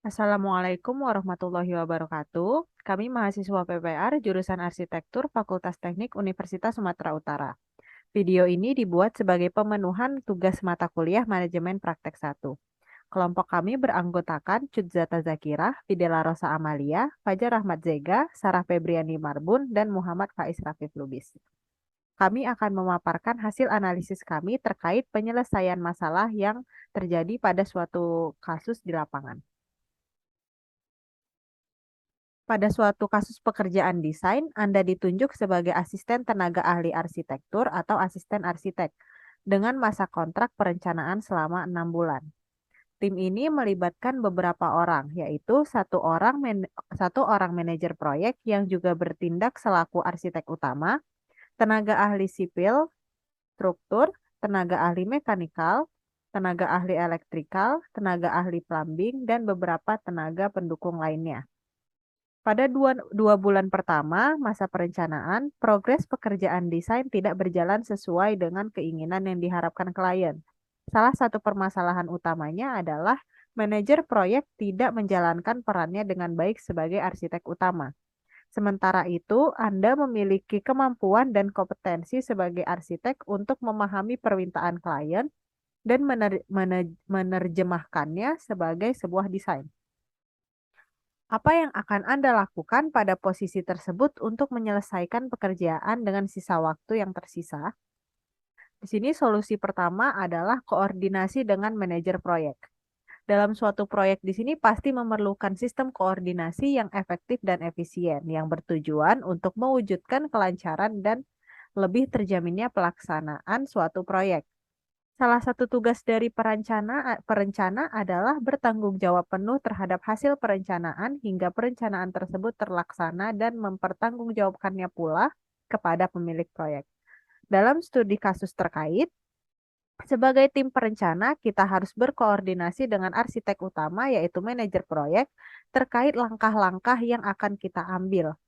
Assalamualaikum warahmatullahi wabarakatuh. Kami mahasiswa PPR jurusan Arsitektur Fakultas Teknik Universitas Sumatera Utara. Video ini dibuat sebagai pemenuhan tugas mata kuliah Manajemen Praktek 1. Kelompok kami beranggotakan Cutzata Zakirah, Fidela Rosa Amalia, Fajar Rahmat Zega, Sarah Febriani Marbun, dan Muhammad Faiz Rafif Lubis. Kami akan memaparkan hasil analisis kami terkait penyelesaian masalah yang terjadi pada suatu kasus di lapangan. Pada suatu kasus pekerjaan desain, Anda ditunjuk sebagai asisten tenaga ahli arsitektur atau asisten arsitek dengan masa kontrak perencanaan selama 6 bulan. Tim ini melibatkan beberapa orang, yaitu satu orang manajer proyek yang juga bertindak selaku arsitek utama, tenaga ahli sipil, struktur, tenaga ahli mekanikal, tenaga ahli elektrikal, tenaga ahli plumbing, dan beberapa tenaga pendukung lainnya. Pada dua bulan pertama masa perencanaan, progres pekerjaan desain tidak berjalan sesuai dengan keinginan yang diharapkan klien. Salah satu permasalahan utamanya adalah manajer proyek tidak menjalankan perannya dengan baik sebagai arsitek utama. Sementara itu, Anda memiliki kemampuan dan kompetensi sebagai arsitek untuk memahami permintaan klien dan menerjemahkannya sebagai sebuah desain. Apa yang akan Anda lakukan pada posisi tersebut untuk menyelesaikan pekerjaan dengan sisa waktu yang tersisa? Di sini solusi pertama adalah koordinasi dengan manajer proyek. Dalam suatu proyek di sini pasti memerlukan sistem koordinasi yang efektif dan efisien yang bertujuan untuk mewujudkan kelancaran dan lebih terjaminnya pelaksanaan suatu proyek. Salah satu tugas dari perencana adalah bertanggung jawab penuh terhadap hasil perencanaan hingga perencanaan tersebut terlaksana dan mempertanggungjawabkannya pula kepada pemilik proyek. Dalam studi kasus terkait, sebagai tim perencana, kita harus berkoordinasi dengan arsitek utama yaitu manajer proyek terkait langkah-langkah yang akan kita ambil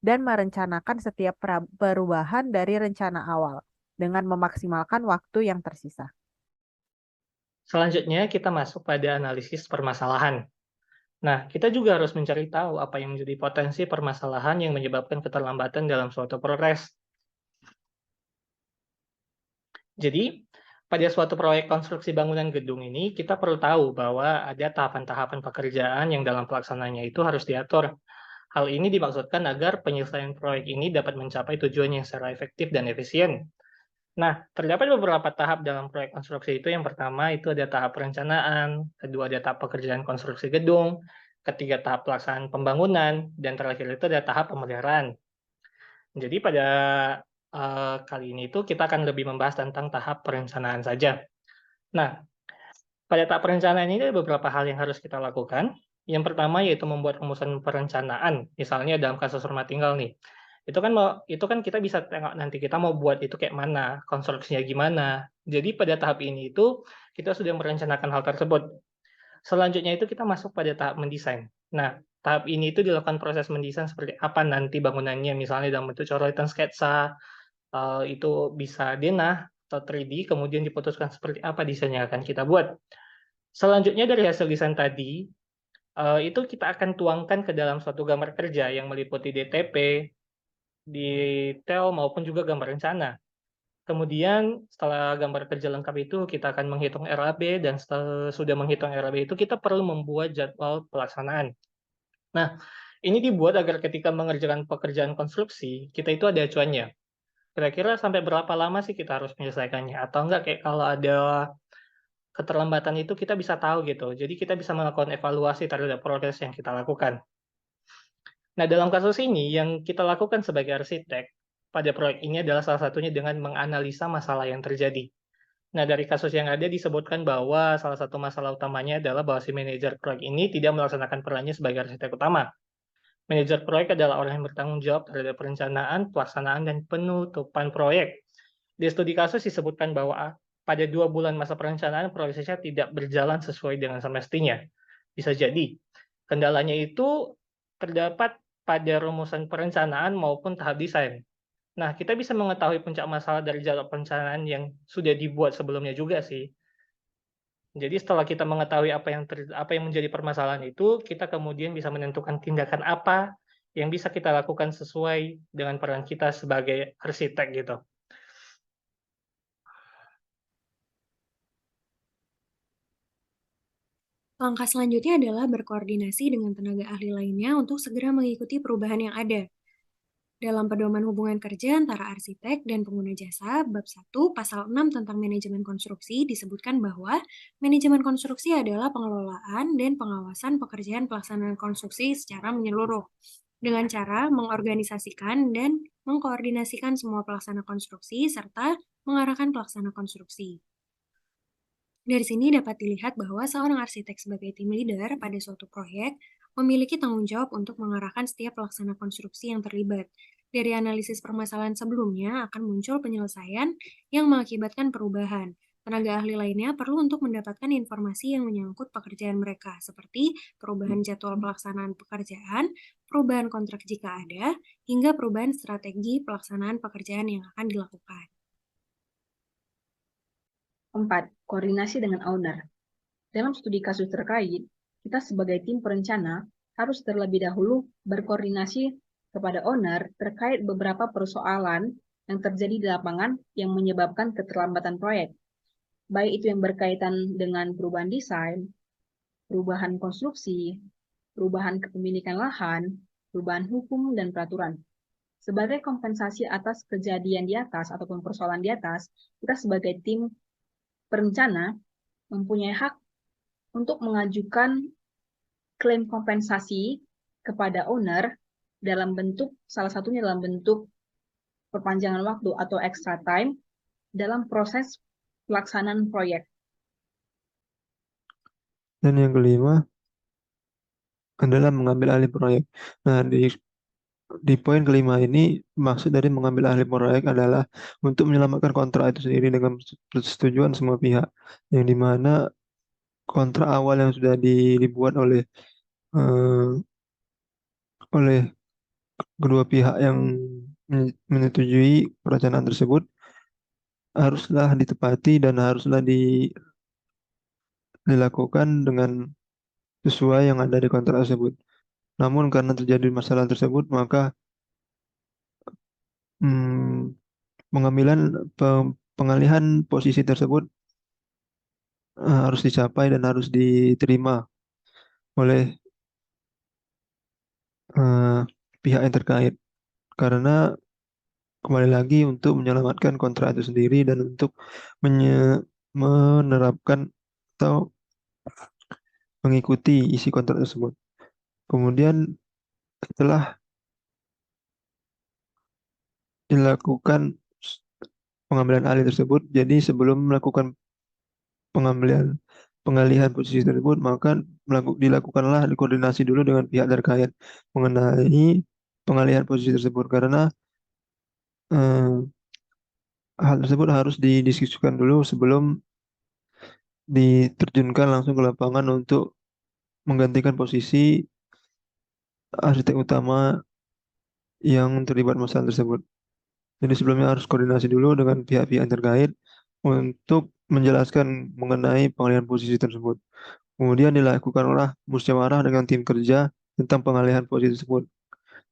dan merencanakan setiap perubahan dari rencana awal dengan memaksimalkan waktu yang tersisa. Selanjutnya, kita masuk pada analisis permasalahan. Nah, kita juga harus mencari tahu apa yang menjadi potensi permasalahan yang menyebabkan keterlambatan dalam suatu progres. Jadi, pada suatu proyek konstruksi bangunan gedung ini, kita perlu tahu bahwa ada tahapan-tahapan pekerjaan yang dalam pelaksanaannya itu harus diatur. Hal ini dimaksudkan agar penyelesaian proyek ini dapat mencapai tujuannya secara efektif dan efisien. Nah, terdapat beberapa tahap dalam proyek konstruksi itu. Yang pertama itu ada tahap perencanaan, kedua ada tahap pekerjaan konstruksi gedung, ketiga tahap pelaksanaan pembangunan, dan terakhir itu ada tahap pemeliharaan. Jadi pada kali ini itu kita akan lebih membahas tentang tahap perencanaan saja. Nah, pada tahap perencanaan ini ada beberapa hal yang harus kita lakukan. Yang pertama yaitu membuat rumusan perencanaan, misalnya dalam kasus rumah tinggal nih. Itu kan kita bisa tengok nanti kita mau buat itu kayak mana, konstruksinya gimana. Jadi pada tahap ini itu kita sudah merencanakan hal tersebut. Selanjutnya itu kita masuk pada tahap mendesain. Nah, tahap ini itu dilakukan proses mendesain seperti apa nanti bangunannya, misalnya dalam bentuk coretan sketsa, itu bisa denah atau 3D, kemudian diputuskan seperti apa desain yang akan kita buat. Selanjutnya dari hasil desain tadi, itu kita akan tuangkan ke dalam suatu gambar kerja yang meliputi DTP, detail maupun juga gambar rencana. Kemudian setelah gambar kerja lengkap itu kita akan menghitung RAB dan sudah menghitung RAB itu kita perlu membuat jadwal pelaksanaan. Nah, ini dibuat agar ketika mengerjakan pekerjaan konstruksi, kita itu ada acuannya. Kira-kira sampai berapa lama sih kita harus menyelesaikannya? Atau enggak kayak kalau ada keterlambatan itu kita bisa tahu gitu. Jadi kita bisa melakukan evaluasi terhadap progres yang kita lakukan. Nah, dalam kasus ini yang kita lakukan sebagai arsitek pada proyek ini adalah salah satunya dengan menganalisa masalah yang terjadi. Nah, dari kasus yang ada disebutkan bahwa salah satu masalah utamanya adalah bahwa si manajer proyek ini tidak melaksanakan perannya sebagai arsitek utama. Manajer proyek adalah orang yang bertanggung jawab terhadap perencanaan, pelaksanaan, dan penutupan proyek. Di studi kasus disebutkan bahwa pada 2 bulan masa perencanaan prosesnya tidak berjalan sesuai dengan semestinya. Bisa jadi kendalanya itu terdapat pada rumusan perencanaan maupun tahap desain. Nah, kita bisa mengetahui puncak masalah dari jadwal perencanaan yang sudah dibuat sebelumnya juga sih. Jadi setelah kita mengetahui apa yang menjadi permasalahan itu, kita kemudian bisa menentukan tindakan apa yang bisa kita lakukan sesuai dengan peran kita sebagai arsitek gitu. Langkah selanjutnya adalah berkoordinasi dengan tenaga ahli lainnya untuk segera mengikuti perubahan yang ada. Dalam pedoman hubungan kerja antara arsitek dan pengguna jasa, bab 1 pasal 6 tentang manajemen konstruksi disebutkan bahwa manajemen konstruksi adalah pengelolaan dan pengawasan pekerjaan pelaksanaan konstruksi secara menyeluruh dengan cara mengorganisasikan dan mengkoordinasikan semua pelaksana konstruksi serta mengarahkan pelaksana konstruksi. Dari sini dapat dilihat bahwa seorang arsitek sebagai tim leader pada suatu proyek memiliki tanggung jawab untuk mengarahkan setiap pelaksana konstruksi yang terlibat. Dari analisis permasalahan sebelumnya akan muncul penyelesaian yang mengakibatkan perubahan. Tenaga ahli lainnya perlu untuk mendapatkan informasi yang menyangkut pekerjaan mereka, seperti perubahan jadwal pelaksanaan pekerjaan, perubahan kontrak jika ada, hingga perubahan strategi pelaksanaan pekerjaan yang akan dilakukan. 4. Koordinasi dengan owner. Dalam studi kasus terkait, kita sebagai tim perencana harus terlebih dahulu berkoordinasi kepada owner terkait beberapa persoalan yang terjadi di lapangan yang menyebabkan keterlambatan proyek, baik itu yang berkaitan dengan perubahan desain, perubahan konstruksi, perubahan kepemilikan lahan, perubahan hukum dan peraturan. Sebagai kompensasi atas kejadian di atas ataupun persoalan di atas, kita sebagai tim perencana mempunyai hak untuk mengajukan klaim kompensasi kepada owner dalam bentuk, salah satunya dalam bentuk perpanjangan waktu atau extra time dalam proses pelaksanaan proyek. Dan yang kelima adalah mengambil alih proyek. Nah, di poin kelima ini, maksud dari mengambil alih proyek adalah untuk menyelamatkan kontrak itu sendiri dengan persetujuan semua pihak, yang dimana kontrak awal yang sudah dibuat eh, oleh kedua pihak yang menyetujui perencanaan tersebut haruslah ditepati dan haruslah dilakukan dengan sesuai yang ada di kontrak tersebut. Namun karena terjadi masalah tersebut, maka hmm, pengalihan posisi tersebut harus dicapai dan harus diterima oleh eh, pihak yang terkait. Karena kembali lagi untuk menyelamatkan kontrak itu sendiri dan untuk menerapkan atau mengikuti isi kontrak tersebut. Kemudian setelah dilakukan pengambilan alih tersebut, jadi sebelum melakukan pengalihan posisi tersebut, maka dilakukanlah koordinasi dulu dengan pihak terkait mengenai pengalihan posisi tersebut, karena eh, hal tersebut harus didiskusikan dulu sebelum diterjunkan langsung ke lapangan untuk menggantikan posisi arsitek utama yang terlibat masalah tersebut. Jadi sebelumnya harus koordinasi dulu dengan pihak-pihak yang terkait untuk menjelaskan mengenai pengalihan posisi tersebut. Kemudian dilakukanlah musyawarah dengan tim kerja tentang pengalihan posisi tersebut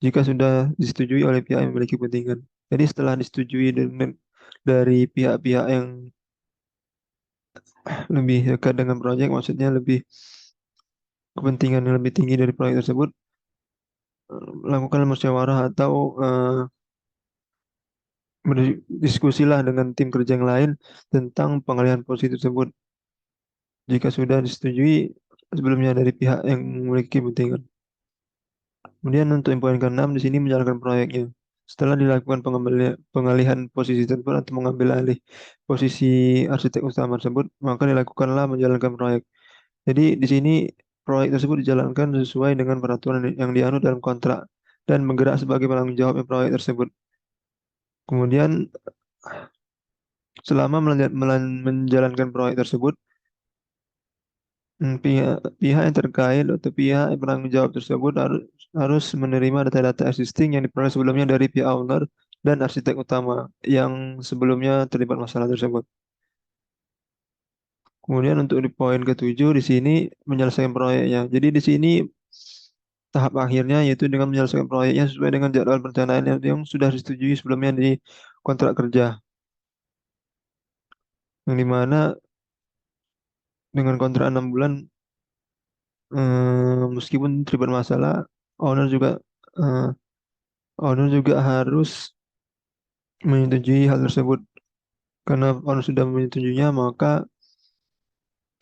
jika sudah disetujui oleh pihak yang memiliki kepentingan. Jadi setelah disetujui dari pihak-pihak yang lebih dekat dengan proyek, maksudnya lebih kepentingan yang lebih tinggi dari proyek tersebut, lakukan musyawarah atau berdiskusilah dengan tim kerja yang lain tentang pengalihan posisi tersebut jika sudah disetujui sebelumnya dari pihak yang memiliki kepentingan. Kemudian untuk poin ke-6 di sini menjalankan proyeknya. Setelah dilakukan pengalihan posisi tersebut atau mengambil alih posisi arsitek utama tersebut, maka dilakukanlah menjalankan proyek. Jadi di sini proyek tersebut dijalankan sesuai dengan peraturan yang dianut dalam kontrak dan bergerak sebagai penanggung jawab proyek tersebut. Kemudian selama menjalankan proyek tersebut, pihak yang terkait atau pihak yang bertanggung jawab tersebut harus menerima data-data existing yang diperoleh sebelumnya dari pihak owner dan arsitek utama yang sebelumnya terlibat masalah tersebut. Kemudian untuk di poin ke-7 di sini menyelesaikan proyeknya. Jadi di sini tahap akhirnya yaitu dengan menyelesaikan proyeknya sesuai dengan jadwal perencanaan yang sudah disetujui sebelumnya di kontrak kerja. Yang dimana dengan kontrak 6 bulan meskipun terlibat masalah, owner juga eh, owner juga harus menyetujui hal tersebut. Karena owner sudah menyetujuinya, maka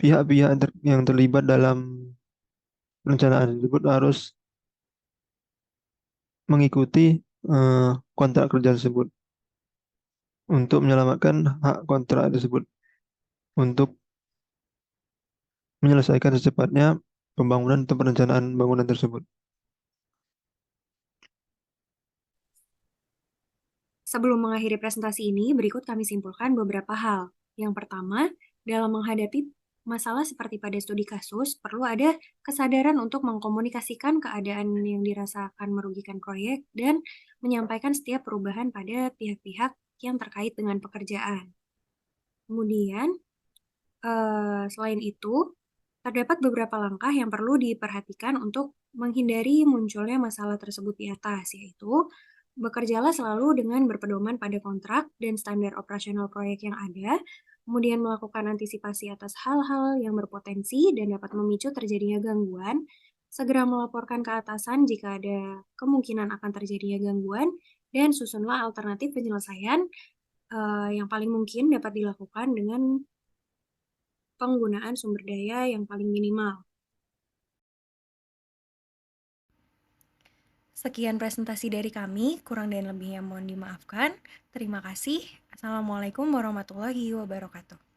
pihak-pihak yang terlibat dalam perencanaan tersebut harus mengikuti kontrak kerja tersebut untuk menyelamatkan hak kontrak tersebut untuk menyelesaikan secepatnya pembangunan atau perencanaan bangunan tersebut. Sebelum mengakhiri presentasi ini, berikut kami simpulkan beberapa hal. Yang pertama, dalam menghadapi masalah seperti pada studi kasus, perlu ada kesadaran untuk mengkomunikasikan keadaan yang dirasakan merugikan proyek dan menyampaikan setiap perubahan pada pihak-pihak yang terkait dengan pekerjaan. Kemudian, selain itu, terdapat beberapa langkah yang perlu diperhatikan untuk menghindari munculnya masalah tersebut di atas, yaitu bekerjalah selalu dengan berpedoman pada kontrak dan standar operasional proyek yang ada, kemudian melakukan antisipasi atas hal-hal yang berpotensi dan dapat memicu terjadinya gangguan, segera melaporkan ke atasan jika ada kemungkinan akan terjadinya gangguan, dan susunlah alternatif penyelesaian yang paling mungkin dapat dilakukan dengan penggunaan sumber daya yang paling minimal. Sekian presentasi dari kami, kurang dan lebihnya mohon dimaafkan. Terima kasih. Assalamualaikum warahmatullahi wabarakatuh.